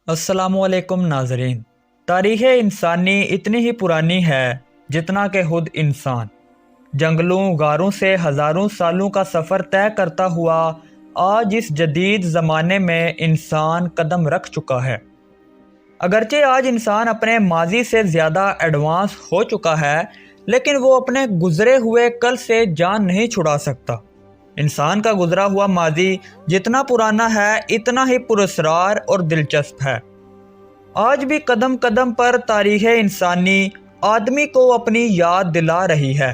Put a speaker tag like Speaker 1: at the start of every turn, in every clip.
Speaker 1: अस्सलामु अलैकुम नाजरीन। तारीख़ इंसानी इतनी ही पुरानी है जितना कि खुद इंसान। जंगलों गारों से हज़ारों सालों का सफ़र तय करता हुआ आज इस जदीद ज़माने में इंसान कदम रख चुका है। अगरचे आज इंसान अपने माजी से ज़्यादा एडवांस हो चुका है, लेकिन वो अपने गुज़रे हुए कल से जान नहीं छुड़ा सकता। इंसान का गुजरा हुआ माजी जितना पुराना है इतना ही पुरस्कार और दिलचस्प है। आज भी कदम कदम पर तारीख़ इंसानी आदमी को अपनी याद दिला रही है।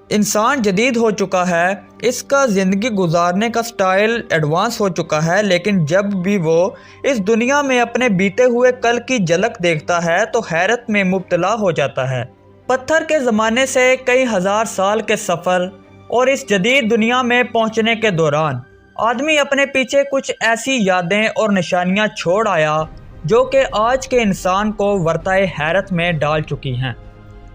Speaker 1: इंसान जदीद हो चुका है, इसका ज़िंदगी गुजारने का स्टाइल एडवांस हो चुका है, लेकिन जब भी वो इस दुनिया में अपने बीते हुए कल की झलक देखता है तो हैरत में मुब्तला हो जाता है। पत्थर के ज़माने से कई हज़ार साल के सफ़र और इस जदीद दुनिया में पहुंचने के दौरान आदमी अपने पीछे कुछ ऐसी यादें और निशानियां छोड़ आया जो कि आज के इंसान को वर्ताए हैरत में डाल चुकी हैं।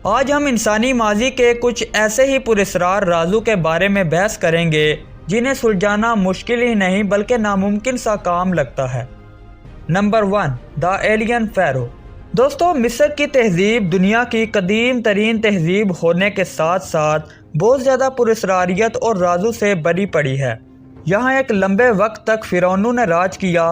Speaker 1: आज हम इंसानी माजी के कुछ ऐसे ही पुरस्कार राजों के बारे में बहस करेंगे जिन्हें सुलझाना मुश्किल ही नहीं बल्कि नामुमकिन सा काम लगता है। Number 1, the alien pharaoh. दोस्तों, मिस्र की तहजीब दुनिया की कदीम तरीन तहजीब होने के साथ साथ बहुत ज़्यादा पुरस्कारियत और राजों से भरी पड़ी है। यहाँ एक लंबे वक्त तक फ़िरौनों ने राज किया।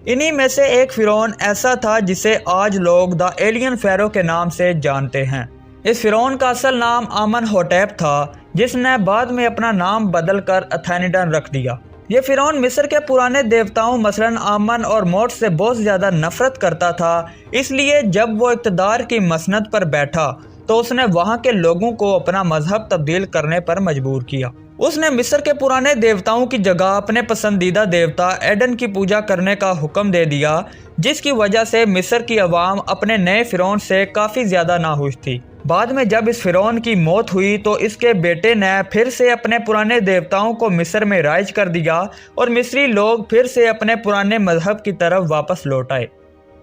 Speaker 1: इन्हीं में से एक फ़िरौन ऐसा था जिसे आज लोग द एलियन फ़ारो के नाम से जानते हैं। इस फ़िरौन का असल नाम आमनहोटेप था, जिसने बाद में अपना नाम बदल कर अथेनिडन रख दिया। ये फ़िरौन मिस्र के पुराने देवताओं मसलन आमन और मोट से बहुत ज़्यादा नफ़रत करता था। इसलिए जब वो इक़्तिदार की मसनद पर बैठा तो उसने वहाँ के लोगों को अपना मजहब तब्दील करने पर मजबूर किया। उसने मिस्र के पुराने देवताओं की जगह अपने पसंदीदा देवता एडन की पूजा करने का हुक्म दे दिया, जिसकी वजह से मिस्र की आवाम अपने नए फ़िरौन से काफ़ी ज़्यादा नाखुश थी। बाद में जब इस फ़िरौन की मौत हुई तो इसके बेटे ने फिर से अपने पुराने देवताओं को मिस्र में राइज कर दिया और मिस्री लोग फिर से अपने पुराने मजहब की तरफ वापस लौट आए।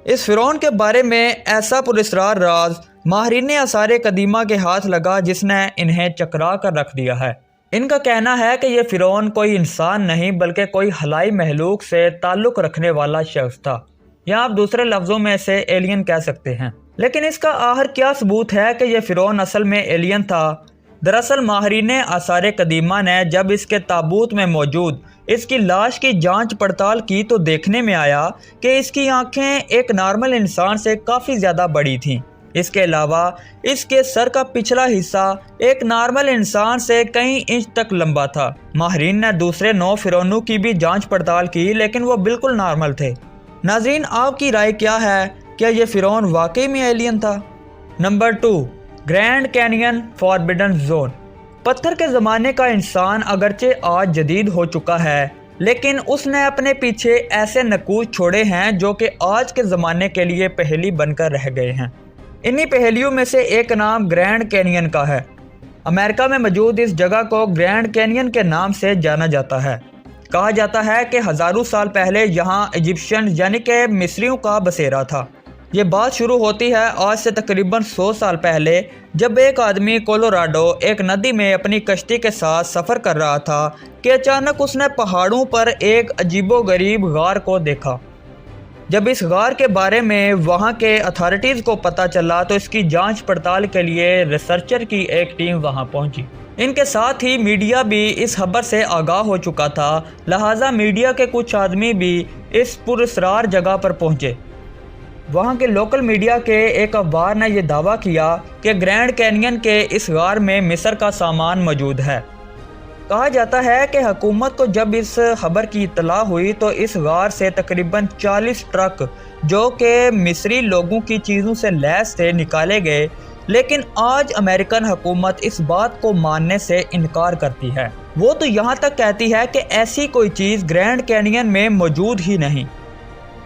Speaker 1: इस फ़िरौन के बारे में ऐसा पुरस्कार राज माहिरीन आसार कदीमा के हाथ लगा जिसने इन्हें चकरा कर रख दिया है। इनका कहना है कि यह फ़िरौन कोई इंसान नहीं बल्कि कोई हलाई महलूक से ताल्लुक़ रखने वाला शख्स था, या आप दूसरे लफ्ज़ों में से एलियन कह सकते हैं। लेकिन इसका आखिर क्या सबूत है कि यह फ़िरौन असल में एलियन था? दरअसल माहिरीन आसार कदीमा ने जब इसके ताबूत में मौजूद इसकी लाश की जांच पड़ताल की तो देखने में आया कि इसकी आंखें एक नॉर्मल इंसान से काफ़ी ज़्यादा बड़ी थीं। इसके अलावा इसके सर का पिछला हिस्सा एक नॉर्मल इंसान से कई इंच तक लंबा था। माहिरीन ने दूसरे 9 फ़िरौनों की भी जांच पड़ताल की, लेकिन वो बिल्कुल नॉर्मल थे। नाज़रीन, आपकी राय क्या है? क्या ये फ़िरौन वाकई में एलियन था? Number 2, grand canyon forbidden zone. पत्थर के ज़माने का इंसान अगरचे आज जदीद हो चुका है, लेकिन उसने अपने पीछे ऐसे नकूश छोड़े हैं जो कि आज के ज़माने के लिए पहेली बनकर रह गए हैं। इन्हीं पहेलियों में से एक नाम ग्रैंड कैनियन का है। अमेरिका में मौजूद इस जगह को ग्रैंड कैनियन के नाम से जाना जाता है। कहा जाता है कि हज़ारों साल पहले यहाँ इजिप्शियन यानी कि मिस्रियों का बसेरा था। ये बात शुरू होती है आज से तकरीबन 100 साल पहले, जब एक आदमी कोलोराडो एक नदी में अपनी कश्ती के साथ सफ़र कर रहा था कि अचानक उसने पहाड़ों पर एक अजीबोगरीब गार को देखा। जब इस गार के बारे में वहाँ के अथॉरिटीज़ को पता चला तो इसकी जांच पड़ताल के लिए रिसर्चर की एक टीम वहाँ पहुँची। इनके साथ ही मीडिया भी इस खबर से आगाह हो चुका था, लिहाजा मीडिया के कुछ आदमी भी इस पुरस्कार जगह पर पहुँचे। वहाँ के लोकल मीडिया के एक अखबार ने यह दावा किया कि ग्रैंड कैनियन के इस गार में मिस्र का सामान मौजूद है। कहा जाता है कि हुकूमत को जब इस खबर की इत्तला हुई तो इस गार से तकरीबन 40 ट्रक जो कि मिस्री लोगों की चीज़ों से लैस थे निकाले गए, लेकिन आज अमेरिकन हुकूमत इस बात को मानने से इनकार करती है। वो तो यहाँ तक कहती है कि ऐसी कोई चीज़ ग्रैंड कैनियन में मौजूद ही नहीं।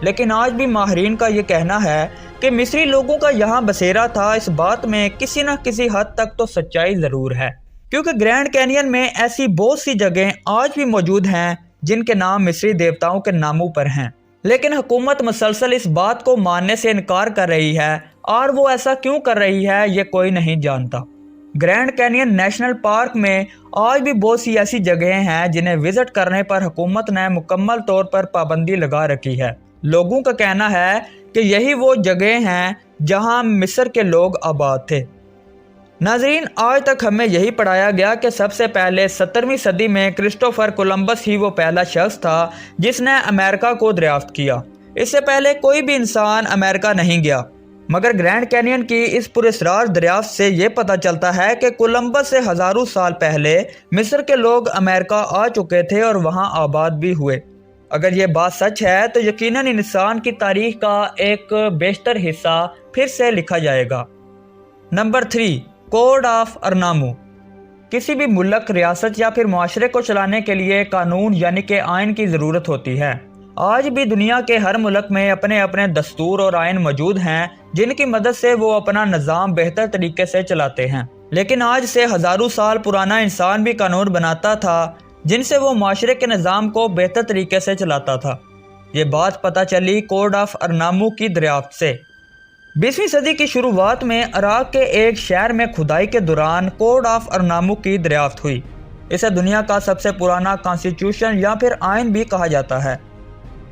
Speaker 1: लेकिन आज भी माहिरीन का ये कहना है कि मिस्री लोगों का यहाँ बसेरा था। इस बात में किसी न किसी हद तक तो सच्चाई ज़रूर है, क्योंकि ग्रैंड कैनियन में ऐसी बहुत सी जगहें आज भी मौजूद हैं जिनके नाम मिस्री देवताओं के नामों पर हैं, लेकिन हुकूमत मुसलसल इस बात को मानने से इनकार कर रही है, और वो ऐसा क्यों कर रही है ये कोई नहीं जानता। ग्रैंड कैनियन नेशनल पार्क में आज भी बहुत सी ऐसी जगहें हैं जिन्हें विज़िट करने पर हुकूमत ने मुकम्मल तौर पर पाबंदी लगा रखी है। لوگوں کا کہنا ہے کہ یہی وہ جگہ ہیں جہاں مصر کے لوگ آباد تھے۔ ناظرین، آج تک ہمیں یہی پڑھایا گیا کہ سب سے پہلے 17ویں صدی میں کرسٹوفر کولمبس ہی وہ پہلا شخص تھا جس نے امریکہ کو دریافت کیا۔ اس سے پہلے کوئی بھی انسان امریکہ نہیں گیا، مگر گرینڈ کینین کی اس پراسرار دریافت سے یہ پتہ چلتا ہے کہ کولمبس سے ہزاروں سال پہلے مصر کے لوگ امریکہ آ چکے تھے اور وہاں آباد بھی ہوئے۔ اگر یہ بات سچ ہے تو یقیناً انسان کی تاریخ کا ایک بیشتر حصہ پھر سے لکھا جائے گا۔ Number 3، code of Ur Nammu. کسی بھی ملک، ریاست یا پھر معاشرے کو چلانے کے لیے قانون یعنی کہ آئین کی ضرورت ہوتی ہے۔ آج بھی دنیا کے ہر ملک میں اپنے اپنے دستور اور آئین موجود ہیں جن کی مدد سے وہ اپنا نظام بہتر طریقے سے چلاتے ہیں، لیکن آج سے ہزاروں سال پرانا انسان بھی قانون بناتا تھا جن سے وہ معاشرے کے نظام کو بہتر طریقے سے چلاتا تھا۔ یہ بات پتہ چلی کوڈ آف ارنامو کی دریافت سے۔ 20ویں صدی کی شروعات میں عراق کے ایک شہر میں کھدائی کے دوران کوڈ آف ارنامو کی دریافت ہوئی۔ اسے دنیا کا سب سے پرانا کانسٹیٹیوشن یا پھر آئین بھی کہا جاتا ہے۔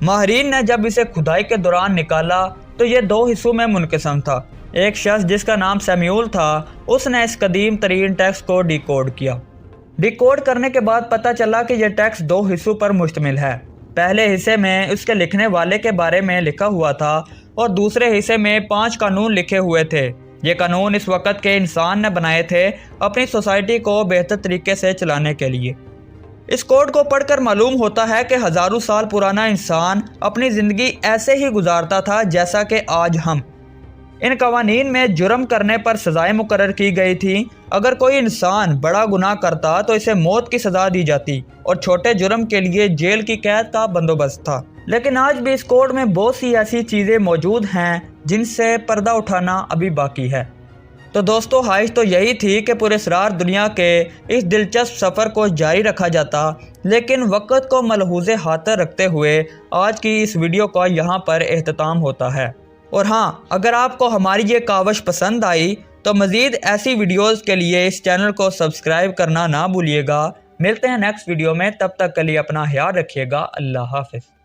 Speaker 1: ماہرین نے جب اسے کھدائی کے دوران نکالا تو یہ 2 حصوں میں منقسم تھا۔ ایک شخص جس کا نام سیمیول تھا، اس نے اس قدیم ترین ٹیکسٹ کو ڈیکوڈ کیا۔ ڈیکوڈ کرنے کے بعد پتہ چلا کہ یہ ٹیکسٹ 2 حصوں پر مشتمل ہے۔ پہلے حصے میں اس کے لکھنے والے کے بارے میں لکھا ہوا تھا اور دوسرے حصے میں 5 قانون لکھے ہوئے تھے۔ یہ قانون اس وقت کے انسان نے بنائے تھے اپنی سوسائٹی کو بہتر طریقے سے چلانے کے لیے۔ اس کوڈ کو پڑھ کر معلوم ہوتا ہے کہ ہزاروں سال پرانا انسان اپنی زندگی ایسے ہی گزارتا تھا جیسا کہ آج ہم۔ ان قوانین میں جرم کرنے پر سزائیں مقرر کی گئی تھیں۔ اگر کوئی انسان بڑا گناہ کرتا تو اسے موت کی سزا دی جاتی اور چھوٹے جرم کے لیے جیل کی قید کا بندوبست تھا۔ لیکن آج بھی اس کوڈ میں بہت سی ایسی چیزیں موجود ہیں جن سے پردہ اٹھانا ابھی باقی ہے۔ تو دوستو، خواہش تو یہی تھی کہ پراسرار دنیا کے اس دلچسپ سفر کو جاری رکھا جاتا، لیکن وقت کو ملحوظ خاطر رکھتے ہوئے آج کی اس ویڈیو کا یہاں پر اختتام ہوتا ہے۔ اور ہاں، اگر آپ کو ہماری یہ کاوش پسند آئی تو مزید ایسی ویڈیوز کے لیے اس چینل کو سبسکرائب کرنا نہ بھولیے گا۔ ملتے ہیں نیکسٹ ویڈیو میں، تب تک کے لیے اپنا خیال رکھیے گا۔ اللہ حافظ۔